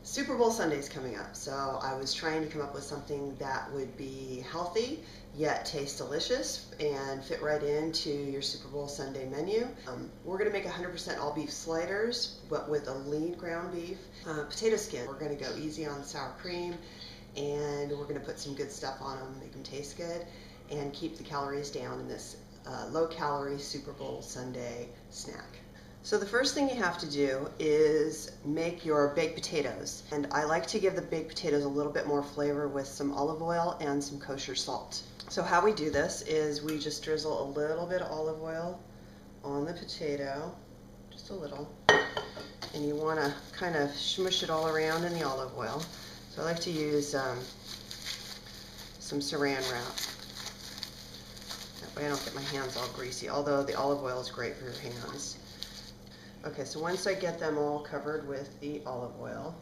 Super Bowl Sunday's coming up, so I was trying to come up with something that would be healthy yet taste delicious and fit right into your Super Bowl Sunday menu. We're going to make 100% all beef sliders, but with a lean ground beef. Potato skin, we're going to go easy on the sour cream, and we're going to put some good stuff on them, make them taste good, and keep the calories down in this low calorie Super Bowl Sunday snack. So the first thing you have to do is make your baked potatoes. And I like to give the baked potatoes a little bit more flavor with some olive oil and some kosher salt. So how we do this is we just drizzle a little bit of olive oil on the potato, just a little. And you want to kind of smush it all around in the olive oil. So I like to use some saran wrap. That way I don't get my hands all greasy, although the olive oil is great for your hands. Okay, so once I get them all covered with the olive oil,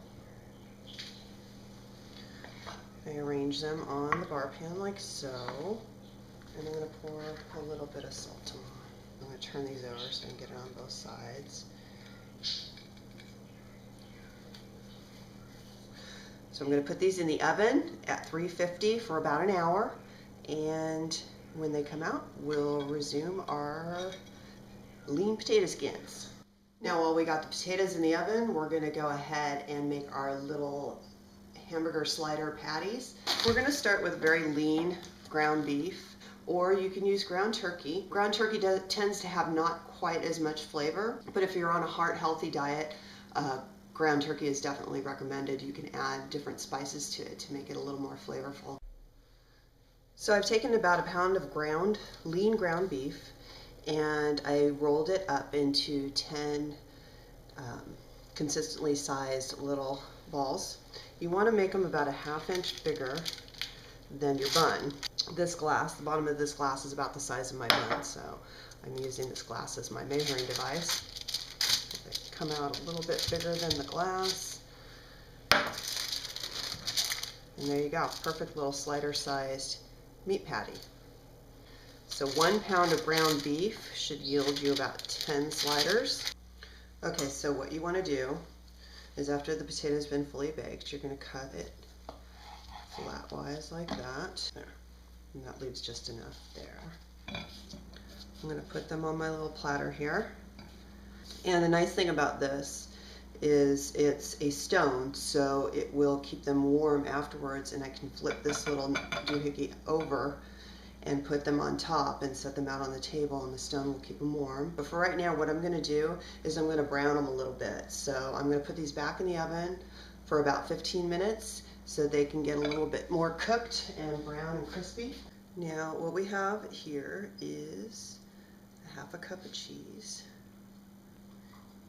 I arrange them on the bar pan like so, and I'm going to pour a little bit of salt on. I'm going to turn these over so I can get it on both sides. So I'm going to put these in the oven at 350 for about an hour, and when they come out, we'll resume our lean potato skins. Now while we got the potatoes in the oven, we're going to go ahead and make our little hamburger slider patties. We're going to start with very lean ground beef, or you can use ground turkey. Ground turkey tends to have not quite as much flavor, but if you're on a heart-healthy diet, ground turkey is definitely recommended. You can add different spices to it to make it a little more flavorful. So I've taken about a pound of lean ground beef, and I rolled it up into 10 consistently sized little balls. You want to make them about a ½ inch bigger than your bun. This glass, the bottom of this glass is about the size of my bun, so I'm using this glass as my measuring device. They come out a little bit bigger than the glass. And there you go, perfect little slider sized meat patty. So 1 pound of ground beef should yield you about 10 sliders. Okay, so what you want to do is after the potato's been fully baked, you're going to cut it flatwise like that. There. And that leaves just enough there. I'm going to put them on my little platter here. And the nice thing about this is it's a stone, so it will keep them warm afterwards, and I can flip this little doohickey over and put them on top and set them out on the table, and the stone will keep them warm. But for right now, what I'm going to do is I'm going to brown them a little bit. So I'm going to put these back in the oven for about 15 minutes so they can get a little bit more cooked and brown and crispy. Now what we have here is a ½ cup of cheese.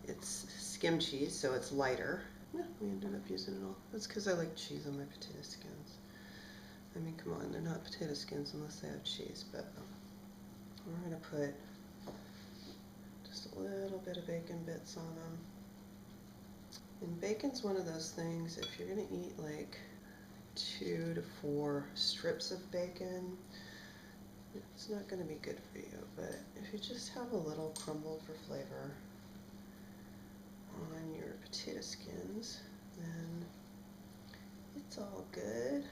It's skim cheese, so it's lighter. Yeah, we ended up using it all. That's because I like cheese on my potato skins. I mean, come on, they're not potato skins unless they have cheese, but we're going to put just a little bit of bacon bits on them. And bacon's one of those things, if you're going to eat like 2 to 4 strips of bacon, it's not going to be good for you. But if you just have a little crumble for flavor on your potato skins, then it's all good.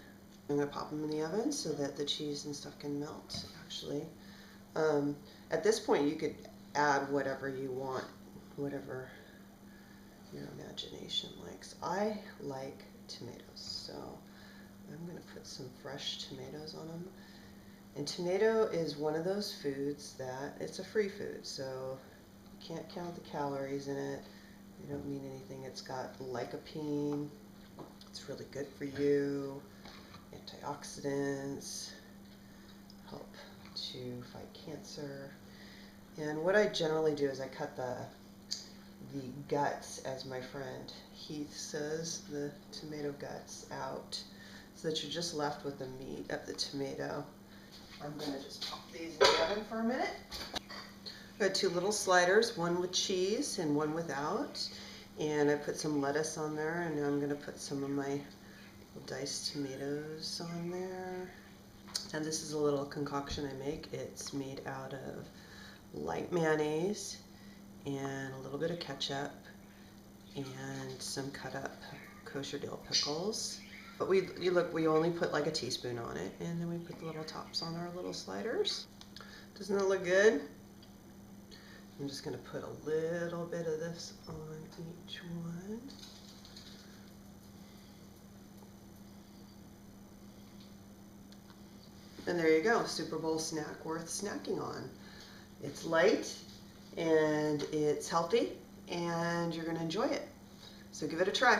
I'm going to pop them in the oven so that the cheese and stuff can melt, actually. At this point, you could add whatever you want, whatever your imagination likes. I like tomatoes, so I'm going to put some fresh tomatoes on them. And tomato is one of those foods that, it's a free food, so you can't count the calories in it. They don't mean anything. It's got lycopene. It's really good for you. Antioxidants, help to fight cancer. And what I generally do is I cut the guts, as my friend Heath says, the tomato guts out, so that you're just left with the meat of the tomato. I'm going to just pop these in the oven for a minute. I got 2 little sliders, one with cheese and one without. And I put some lettuce on there, and now I'm going to put some of my diced tomatoes on there. And this is a little concoction I make. It's made out of light mayonnaise and a little bit of ketchup and some cut up kosher dill pickles. But we only put like a teaspoon on it, and then we put the little tops on our little sliders. Doesn't that look good? I'm just going to put a little bit of this on each one. And there you go, Super Bowl snack worth snacking on. It's light and it's healthy and you're going to enjoy it. So give it a try.